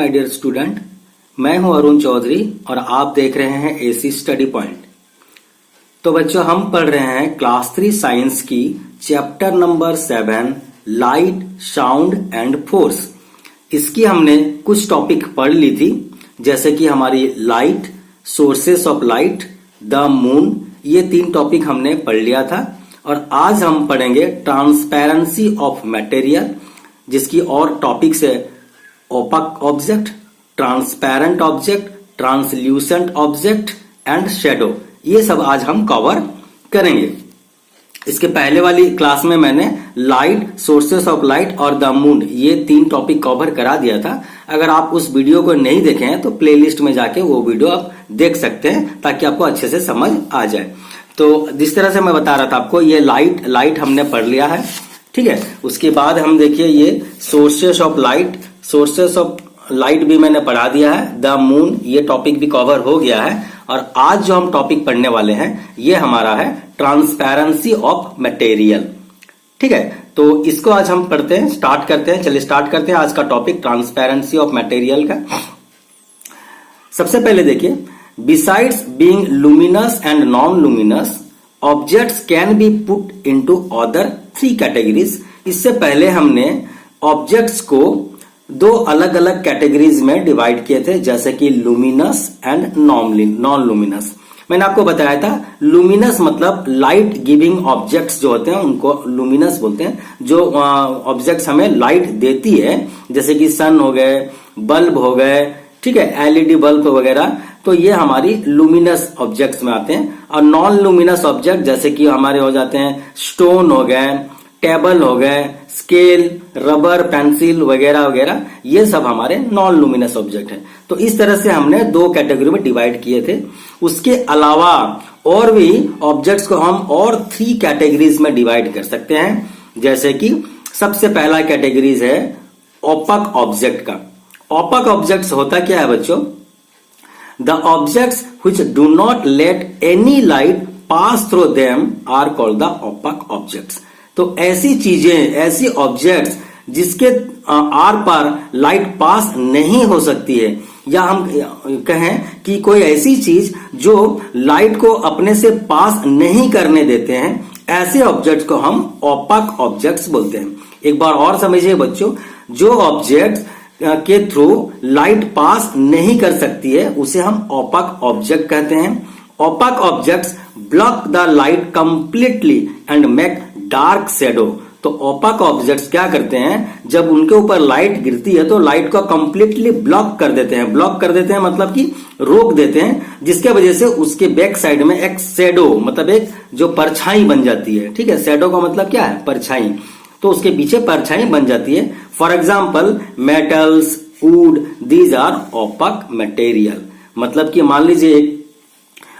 My dear student, मैं हूं अरुण चौधरी और आप देख रहे हैं एसी स्टडी पॉइंट। तो बच्चों, हम पढ़ रहे हैं क्लास 3 साइंस की chapter number 7 light, sound and force. इसकी हमने कुछ टॉपिक पढ़ ली थी, जैसे कि हमारी light, sources of light, the moon, ये 3 टॉपिक हमने पढ़ लिया था। और आज हम पढ़ेंगे ट्रांसपेरेंसी ऑफ मटेरियल, जिसकी और टॉपिक्स है opaque object, transparent object, translucent object and shadow. ये सब आज हम कवर करेंगे। इसके पहले वाली क्लास में मैंने लाइट, सोर्सेस ऑफ लाइट और द मून, ये 3 टॉपिक कवर करा दिया था। अगर आप उस वीडियो को नहीं देखे हैं तो प्लेलिस्ट में जाके वो वीडियो आप देख सकते हैं, ताकि आपको अच्छे से समझ आ जाए। तो जिस तरह से मैं बता रहा था आपको, ये लाइट हमने पढ़ लिया है, ठीक है। उसके बाद हम देखिए ये सोर्सेस ऑफ लाइट भी मैंने पढ़ा दिया है। द मून, ये टॉपिक भी कवर हो गया है। और आज जो हम टॉपिक पढ़ने वाले हैं ये हमारा है ट्रांसपेरेंसी ऑफ मटेरियल, ठीक है। तो इसको आज हम पढ़ते हैं, स्टार्ट करते हैं। चलिए स्टार्ट करते हैं आज का टॉपिक ट्रांसपेरेंसी ऑफ मटेरियल का। सबसे पहले देखिए, besides being luminous and non luminous, objects can be put into other 3 categories. इससे पहले हमने ऑब्जेक्ट्स को 2 अलग अलग कैटेगरीज में डिवाइड किए थे, जैसे कि लुमिनस एंड नॉन लुमिनस। मैंने आपको बताया था लुमिनस मतलब लाइट गिविंग ऑब्जेक्ट्स जो होते हैं उनको लुमिनस बोलते हैं। जो ऑब्जेक्ट्स हमें लाइट देती है, जैसे कि सन हो गए, बल्ब हो गए, ठीक है, एलईडी बल्ब वगैरह, तो ये हमारी लुमिनस ऑब्जेक्ट्स में आते हैं। और नॉन लुमिनस ऑब्जेक्ट जैसे कि हमारे हो जाते हैं स्टोन हो गए, टेबल हो गए, स्केल, रबर, पेंसिल वगैरह वगैरह, ये सब हमारे नॉन लुमिनस ऑब्जेक्ट हैं। तो इस तरह से हमने 2 कैटेगरी में डिवाइड किए थे। उसके अलावा और भी ऑब्जेक्ट्स को हम और 3 कैटेगरीज में डिवाइड कर सकते हैं, जैसे कि सबसे पहला कैटेगरीज है ओपक ऑब्जेक्ट का। ओपक ऑब्जेक्ट्स होता क्या है बच्चों? The objects which do not let any light pass through them are called the opaque objects. तो ऐसी चीजें, ऐसी ऑब्जेक्ट्स जिसके आर पार लाइट पास नहीं हो सकती है, या हम कहें कि कोई ऐसी चीज जो लाइट को अपने से पास नहीं करने देते हैं, ऐसे ऑब्जेक्ट्स को हम ओपक ऑब्जेक्ट्स बोलते हैं। एक बार और समझिए बच्चों, जो ऑब्जेक्ट्स के थ्रू लाइट पास नहीं कर सकती है उसे हम ओपक ऑब्जेक्ट कहते हैं। Opaque objects block the light completely and make dark shadow. तो ओपक ऑब्जेक्ट्स क्या करते हैं, जब उनके ऊपर लाइट गिरती है तो लाइट को कंप्लीटली ब्लॉक कर देते हैं। ब्लॉक कर देते हैं मतलब कि रोक देते हैं, जिसके वजह से उसके बैक साइड में एक शेडो मतलब एक जो परछाई बन जाती है, ठीक है। शेडो का मतलब क्या है? परछाई। तो उसके पीछे परछाई बन जाती है। For example metals, wood, these are opaque material. मतलब कि मान लीजिए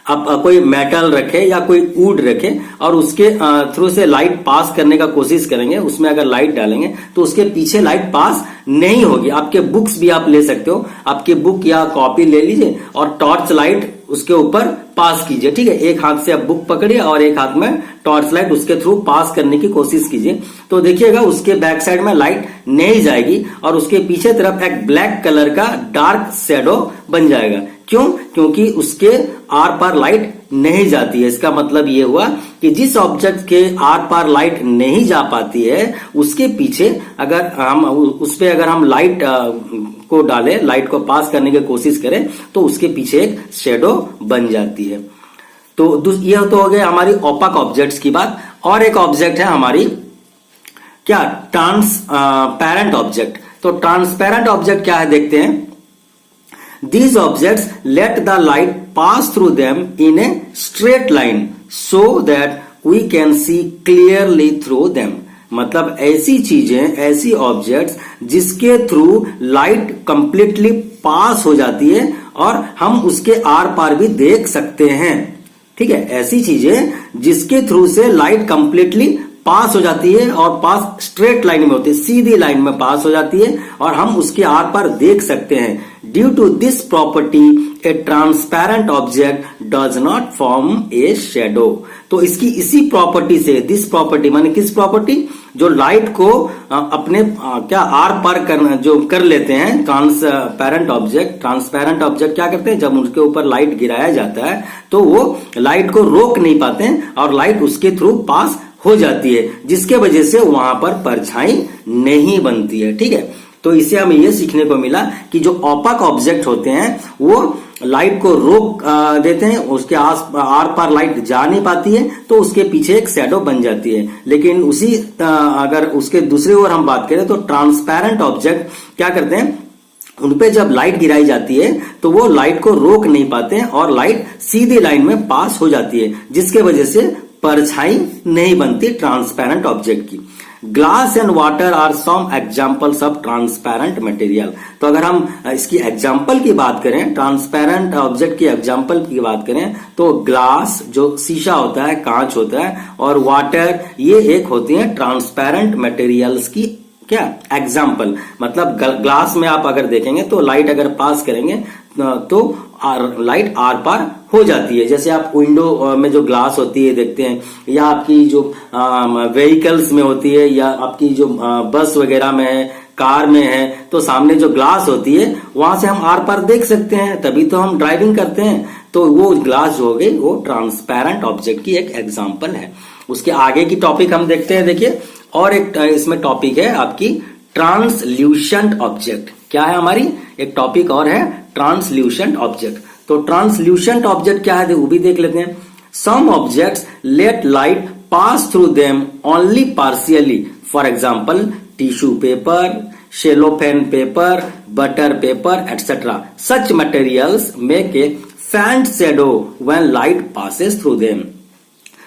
आप कोई मेटल रखे या कोई वुड रखे और उसके थ्रू से लाइट पास करने का कोशिश करेंगे, उसमें अगर लाइट डालेंगे तो उसके पीछे लाइट पास नहीं होगी। आपके बुक्स भी आप ले सकते हो, आपके बुक या कॉपी ले लीजिए और टॉर्च लाइट उसके ऊपर पास कीजिए, ठीक है। एक हाथ से आप बुक पकड़िए और एक हाथ में टॉर्च लाइट उसके थ्रू पास करने की कोशिश कीजिए, तो देखिएगा उसके बैक साइड में लाइट नहीं जाएगी और उसके पीछे तरफ एक ब्लैक कलर का डार्क शेडो बन जाएगा। क्यों? क्योंकि उसके आर पार लाइट नहीं जाती है। इसका मतलब ये हुआ कि जिस ऑब्जेक्ट के आर पार लाइट नहीं जा पाती है, उसके पीछे अगर हम लाइट को डालें, लाइट को पास करने की कोशिश करें, तो उसके पीछे एक शेडो बन जाती है। तो यह तो हो गया हमारी ओपक ऑब्जेक्ट्स की बात। और एक ऑब्जेक्ट है हमारी क्या? Transparent object. तो ट्रांसपेरेंट ऑब्जेक्ट क्या है देखते हैं। These objects let the light pass through them in a straight line so that we can see clearly through them. मतलब ऐसी चीजें, ऐसी ऑब्जेक्ट्स जिसके थ्रू लाइट कंप्लीटली पास हो जाती है और हम उसके आर पार भी देख सकते हैं, ठीक है। ऐसी चीजें जिसके थ्रू से लाइट कंप्लीटली पास हो जाती है और पास स्ट्रेट लाइन में होती है, सीधी लाइन में पास हो जाती है और हम उसके आर पार देख सकते हैं। Due to this property a transparent object does not form a shadow. तो इसकी इसी प्रॉपर्टी से, दिस प्रॉपर्टी माने किस प्रॉपर्टी, जो लाइट को अपने क्या आर पार करना जो कर लेते हैं ट्रांसपेरेंट ऑब्जेक्ट क्या करते हैं, जब उनके ऊपर लाइट गिराया जाता है तो वो लाइट को रोक नहीं पाते हैं और लाइट उसके थ्रू पास हो जाती है, जिसके वजह से वहां पर परछाई नहीं बनती है। ठीक है, तो इससे हमें यह सीखने को मिला कि जो ऑपाक ऑब्जेक्ट होते हैं वो लाइट को रोक देते हैं, उसके आर पार लाइट जा नहीं पाती है तो उसके पीछे एक शैडो बन जाती है। लेकिन उसी अगर उसके दूसरी ओर हम बात करें तो ट्रांसपेरेंट ऑब्जेक्ट क्या करते हैं, उनपे जब लाइट गिराई जाती है तो वो लाइट को रोक नहीं पाते हैं और लाइट सीधी लाइन में पास हो जाती है, जिसके वजह से परछाई नहीं बनती ट्रांसपेरेंट ऑब्जेक्ट की। Glass and water are some examples of transparent material. तो अगर हम इसकी एग्जाम्पल की बात करें, ट्रांसपेरेंट ऑब्जेक्ट की एग्जाम्पल की बात करें तो ग्लास जो शीशा होता है, कांच होता है, और वाटर ये एक होती है ट्रांसपेरेंट मटेरियल्स की क्या एग्जाम्पल। मतलब ग्लास में आप अगर देखेंगे तो लाइट अगर पास करेंगे तो लाइट आर पार हो जाती है। जैसे आप विंडो में जो ग्लास होती है देखते हैं, या आपकी जो व्हीकल्स में होती है, या आपकी जो बस वगैरह में है, कार में है, तो सामने जो ग्लास होती है वहां से हम आर पार देख सकते हैं, तभी तो हम ड्राइविंग करते हैं। तो वो ग्लास जो हो गई वो ट्रांसपेरेंट ऑब्जेक्ट की एक एग्जाम्पल है। उसके आगे की टॉपिक हम देखते हैं। देखिए, और एक इसमें टॉपिक है आपकी ट्रांसल्यूशंट ऑब्जेक्ट। क्या है हमारी एक टॉपिक और है ट्रांसल्यूशंट ऑब्जेक्ट। तो ट्रांसल्यूशंट ऑब्जेक्ट क्या है वो भी देख लेते हैं। Some objects let light pass through them only partially, for example tissue paper, cellophane paper, butter paper etcetera. Such materials make a faint shadow when light passes through them.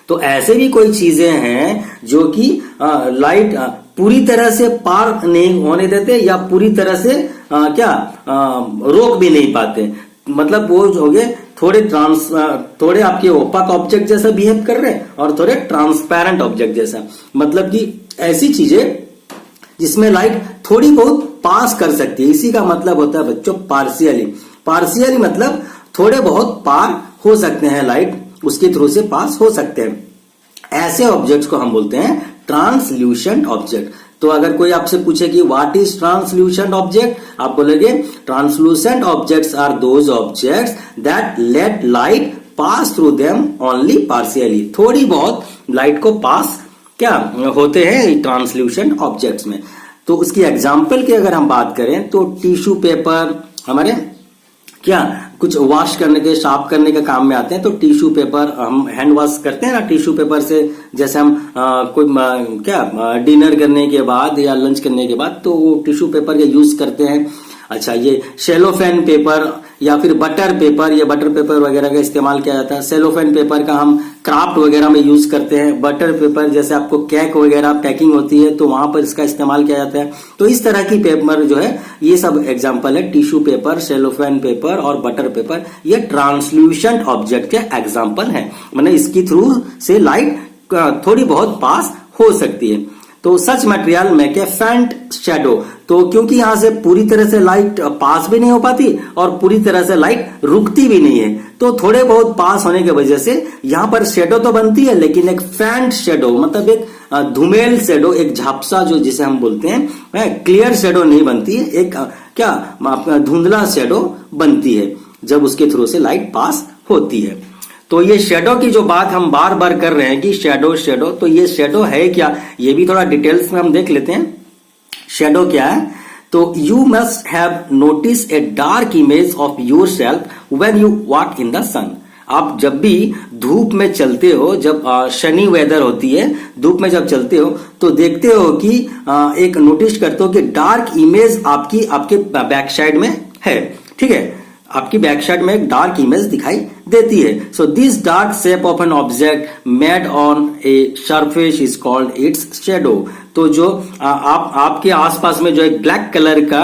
तो ऐसे भी कोई चीजें हैं जो कि लाइट पूरी तरह से पार नहीं होने देते या पूरी तरह से रोक भी नहीं पाते। मतलब वो जो हो गए थोड़े आपके ओपाक ऑब्जेक्ट जैसा बिहेव कर रहे हैं और थोड़े ट्रांसपेरेंट ऑब्जेक्ट जैसा। मतलब कि ऐसी चीजें जिसमें लाइट थोड़ी बहुत पास कर सकती है, इसी का मतलब होता है बच्चों पार्शियली मतलब थोड़े बहुत पार हो सकते हैं, लाइट उसके थ्रू से पास हो सकते हैं। ऐसे ऑब्जेक्ट्स को हम बोलते हैं ट्रांसल्यूशंट ऑब्जेक्ट। तो अगर कोई आपसे पूछे कि व्हाट इज ट्रांसल्यूशंट ऑब्जेक्ट, आप बोलेंगे translucent objects are those objects that let light pass through them only partially. थोड़ी बहुत लाइट को पास क्या होते हैं ट्रांसल्यूशंट ऑब्जेक्ट्स में। तो उसकी एग्जाम्पल की अगर हम बात करें तो टिश्यू पेपर हमारे क्या कुछ वॉश करने के, साफ करने के काम में आते हैं। तो टिश्यू पेपर हम हैंड वॉश करते हैं ना टिश्यू पेपर से, जैसे हम कोई डिनर करने के बाद या लंच करने के बाद तो वो टिश्यू पेपर का यूज करते हैं। अच्छा, ये सेलोफेन पेपर या फिर बटर पेपर, ये बटर पेपर वगैरह का इस्तेमाल किया जाता है। सेलोफेन पेपर का हम क्राफ्ट वगैरह में यूज करते हैं। बटर पेपर जैसे आपको केक वगैरह पैकिंग होती है तो वहां पर इसका इस्तेमाल किया जाता है। तो इस तरह की पेपर जो है ये सब एग्जांपल है, टिश्यू पेपर, सेलोफेन पेपर और बटर पेपर। ये ट्रांसल्यूशंट ऑब्जेक्ट के एग्जाम्पल है, मतलब इसकी थ्रू से लाइट थोड़ी बहुत पास हो सकती है। तो such material make a faint shadow. तो क्योंकि यहां से पूरी तरह से लाइट पास भी नहीं हो पाती और पूरी तरह से लाइट रुकती भी नहीं है, तो थोड़े बहुत पास होने की वजह से यहां पर शैडो तो बनती है, लेकिन एक फैंट शैडो मतलब एक धुमेल शैडो, एक झापसा जो जिसे हम बोलते हैं, क्लियर शैडो नहीं बनती है, एक धुंधला शैडो बनती है जब उसके थ्रू से लाइट पास होती है। तो ये शेडो की जो बात हम बार बार कर रहे हैं कि शेडो, तो ये शेडो है क्या, ये भी थोड़ा डिटेल्स में हम देख लेते हैं। शेडो क्या है? तो you must have notice a dark image of yourself when you walk in the sun. आप जब भी धूप में चलते हो, जब शनी वेदर होती है, धूप में जब चलते हो तो देखते हो कि एक नोटिस करते हो कि डार्क इमेज आपके बैक साइड में है। ठीक है, आपकी बैक साइड में एक डार्क इमेज दिखाई देती है। So this dark shape of an object made on a surface is called its shadow. तो जो आपके आसपास में जो एक ब्लैक कलर का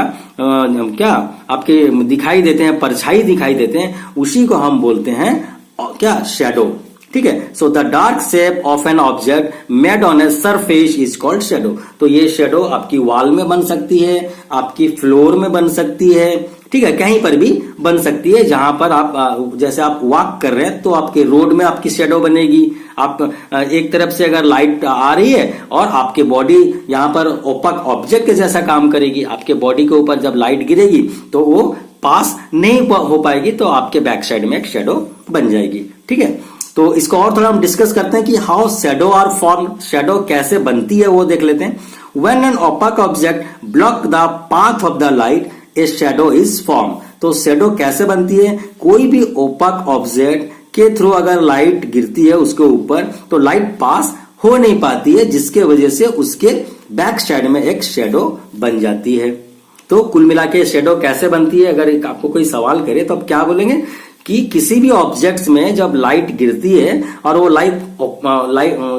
आपके दिखाई देते हैं, परछाई दिखाई देते हैं, उसी को हम बोलते हैं क्या, शेडो। ठीक है। So the dark shape of an object made on a surface is called shadow. तो ये शेडो आपकी वॉल में बन सकती है, आपकी फ्लोर में बन सकती है, ठीक है, कहीं पर भी बन सकती है। जहां पर आप जैसे आप वॉक कर रहे हैं तो आपके रोड में आपकी शेडो बनेगी। आप एक तरफ से अगर लाइट आ रही है और आपके बॉडी यहां पर ओपक ऑब्जेक्ट के जैसा काम करेगी, आपके बॉडी के ऊपर जब लाइट गिरेगी तो वो पास नहीं हो पाएगी, तो आपके बैक साइड में एक शेडो बन जाएगी, ठीक है। तो इसको और थोड़ा हम डिस्कस करते हैं कि how shadow are form, shadow कैसे बनती है वो देख लेते हैं। When an opaque object block the path of the light a shadow is form. तो शेडो कैसे बनती है, कोई भी ओपक ऑब्जेक्ट के थ्रू अगर लाइट गिरती है उसके ऊपर तो लाइट पास हो नहीं पाती है, जिसके वजह से उसके बैक साइड में एक शेडो बन जाती है। तो कुल मिला के शेडो कैसे बनती है, अगर आपको कोई सवाल करे तो आप क्या बोलेंगे कि किसी भी ऑब्जेक्ट्स में जब लाइट गिरती है और वो लाइट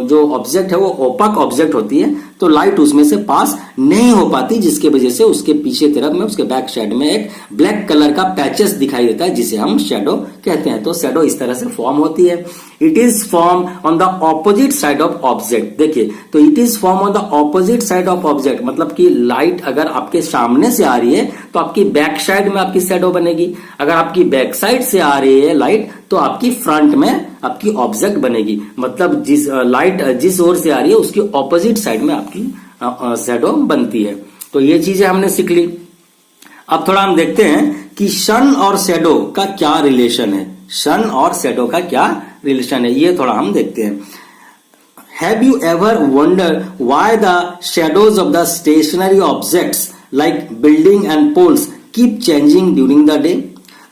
जो ऑब्जेक्ट है वो ओपक ऑब्जेक्ट होती है तो लाइट उसमें से पास नहीं हो पाती, जिसके वजह से उसके पीछे तरफ में उसके बैक साइड में एक ब्लैक कलर का पैचेस दिखाई देता है, जिसे हम शेडो कहते हैं। तो शेडो इस तरह से फॉर्म होती है। It is form on the opposite side of object. देखिए, तो it is form on the opposite side of object, मतलब कि लाइट अगर आपके सामने से आ रही है तो आपकी बैक साइड में आपकी शेडो बनेगी। अगर आपकी बैक साइड से आ रही है लाइट तो आपकी फ्रंट में आपकी ऑब्जेक्ट बनेगी, मतलब जिस लाइट जिस ओर से आ रही है उसकी ऑपोजिट साइड में आपकी शेडो बनती है। तो ये चीजें हमने सीख ली। अब थोड़ा हम देखते हैं कि सन और शेडो का क्या रिलेशन है। सन और शेडो का क्या रिलेशन है ये थोड़ा हम देखते हैं। Have you ever wonder why the shadows of the stationary objects like building and poles keep changing during the day.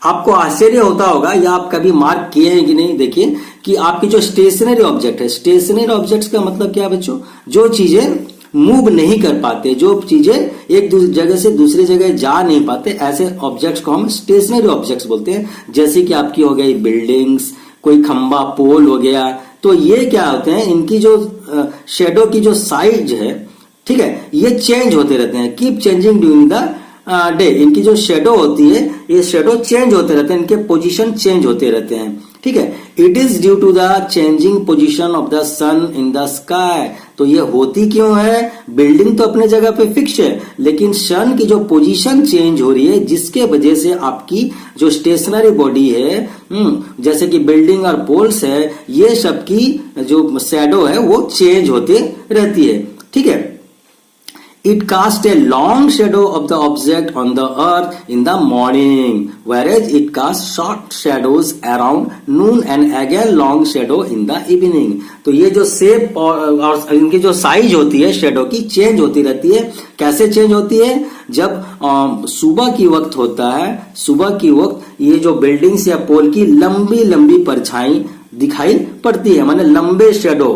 आपको आश्चर्य होता होगा या आप कभी मार्क किए हैं कि नहीं, देखिए कि आपकी जो स्टेशनरी ऑब्जेक्ट है, स्टेशनरी ऑब्जेक्ट्स का मतलब क्या है बच्चों, जो चीजें मूव नहीं कर पाते, जो चीजें एक जगह से दूसरी जगह जा नहीं पाते, ऐसे ऑब्जेक्ट्स को हम स्टेशनरी ऑब्जेक्ट्स बोलते हैं। जैसे कि आपकी हो गई बिल्डिंग्स, कोई खंबा पोल हो गया, तो ये क्या होते हैं, इनकी जो शेडो की जो साइज है, ठीक है, ये चेंज होते रहते हैं, keep changing during the day. इनकी जो शेडो होती है ये शेडो चेंज होते रहते हैं, इनके पोजीशन चेंज होते रहते हैं, ठीक है। It is due to the changing position of the sun in the sky. तो ये होती क्यों है, बिल्डिंग तो अपने जगह पे फिक्स है, लेकिन सन की जो पोजीशन चेंज हो रही है, जिसके वजह से आपकी जो स्टेशनरी बॉडी है, जैसे कि बिल्डिंग और पोल्स है, ये सब की जो शेडो है वो चेंज होते रहती है, ठीक है। It casts a long shadow of the object on the earth in the morning, whereas it casts short shadows around noon and again long shadow in the evening. तो ये जो शेप और इनकी जो साइज होती है शेडो की change होती रहती है। कैसे चेंज होती है, जब सुबह की वक्त होता है, सुबह की वक्त ये जो बिल्डिंग्स या पोल की लंबी लंबी परछाई दिखाई पड़ती है, माने लंबे शेडो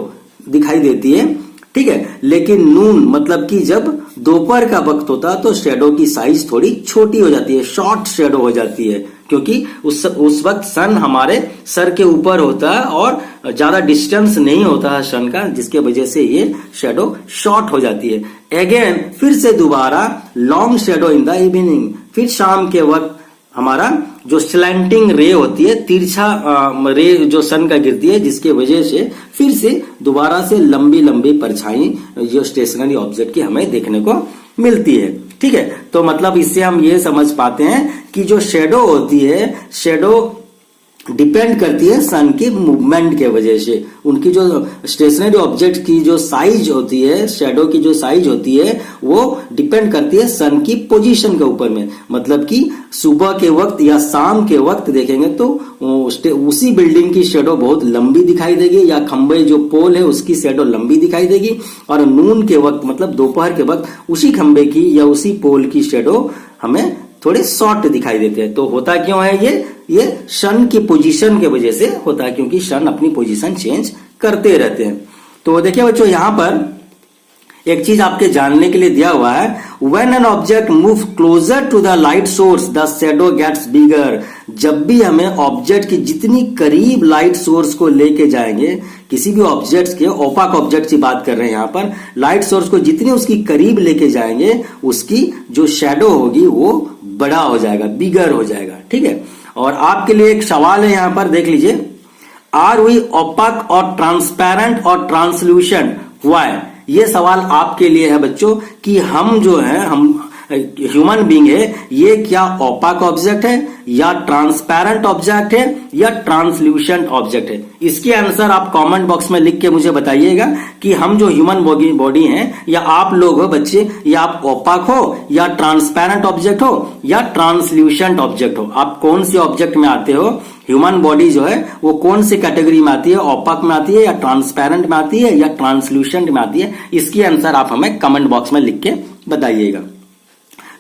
दिखाई देती है, ठीक है। लेकिन नून मतलब कि जब दोपहर का वक्त होता है तो शेडो की साइज थोड़ी छोटी हो जाती है, शॉर्ट शेडो हो जाती है, क्योंकि उस वक्त सन हमारे सर के ऊपर होता है और ज्यादा डिस्टेंस नहीं होता है सन का, जिसके वजह से ये शेडो शॉर्ट हो जाती है। अगेन फिर से दोबारा long shadow in the evening, फिर शाम के वक्त हमारा जो स्लैंटिंग रे होती है, तिरछा रे जो सन का गिरती है, जिसके वजह से फिर से दोबारा से लंबी लंबी परछाई जो स्टेशनरी ऑब्जेक्ट की हमें देखने को मिलती है, ठीक है। तो मतलब इससे हम ये समझ पाते हैं कि जो शेडो होती है, शेडो डिपेंड करती है सन की मूवमेंट के वजह से। उनकी जो स्टेशनरी ऑब्जेक्ट की जो साइज होती है, शेडो की जो साइज होती है, वो डिपेंड करती है सन की पोजीशन के ऊपर में। मतलब कि सुबह के वक्त या शाम के वक्त देखेंगे तो उसी बिल्डिंग की शेडो बहुत लंबी दिखाई देगी, या खंबे जो पोल है उसकी शेडो लंबी दिखाई देगी, और नून के वक्त मतलब दोपहर के वक्त उसी खंबे की या उसी पोल की शेडो हमें थोड़े शॉर्ट दिखाई देते हैं। तो होता क्यों है ये सन की पोजीशन के वजह से होता है, क्योंकि सन अपनी पोजीशन चेंज करते रहते हैं। तो देखिए बच्चों, यहां पर एक चीज आपके जानने के लिए दिया हुआ है, when an object move closer to the light source the shadow gets bigger. जब भी हमें ऑब्जेक्ट की जितनी करीब लाइट सोर्स को लेके जाएंगे, किसी भी ऑब्जेक्ट के, ओपाक ऑब्जेक्ट की बात कर रहे हैं यहाँ पर, लाइट सोर्स को जितनी उसकी करीब लेके जाएंगे उसकी जो शेडो होगी वो बड़ा हो जाएगा, बिगर हो जाएगा, ठीक है। और आपके लिए एक सवाल है यहाँ पर, देख लीजिए। आर वी ओपाक और ट्रांसपेरेंट और ट्रांसल्यूशन व्हाई? ये सवाल आपके लिए है बच्चों कि हम जो है हम ह्यूमन बीइंग है, ये क्या ओपाक ऑब्जेक्ट है या ट्रांसपेरेंट ऑब्जेक्ट है या ट्रांसल्यूशेंट ऑब्जेक्ट है? इसके आंसर आप कमेंट बॉक्स में लिख के मुझे बताइएगा कि हम जो ह्यूमन बॉडी हैं या आप लोग हो बच्चे, या आप ओपाक हो या ट्रांसपेरेंट ऑब्जेक्ट हो या ट्रांसल्यूशेंट ऑब्जेक्ट हो, आप कौन सी ऑब्जेक्ट में आते हो? ह्यूमन बॉडी जो है वो कौन सी कैटेगरी में आती है? ओपाक में आती है या ट्रांसपेरेंट में आती है या ट्रांसल्यूशेंट में आती है? इसकी आंसर आप हमें कमेंट बॉक्स में लिख के बताइएगा।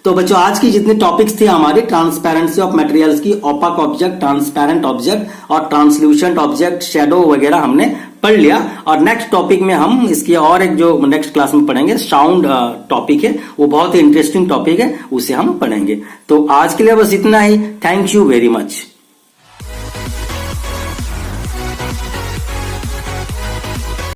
तो बच्चों आज की जितनी टॉपिक्स थी हमारी ट्रांसपेरेंसी ऑफ मटेरियल्स की, ओपाक ऑब्जेक्ट, ट्रांसपेरेंट ऑब्जेक्ट और ट्रांसल्यूशेंट ऑब्जेक्ट, शैडो वगैरह हमने पढ़ लिया। और नेक्स्ट टॉपिक में हम इसकी और एक जो नेक्स्ट क्लास में पढ़ेंगे साउंड टॉपिक है, वो बहुत ही इंटरेस्टिंग टॉपिक है, उसे हम पढ़ेंगे। तो आज के लिए बस इतना ही। Thank you very much.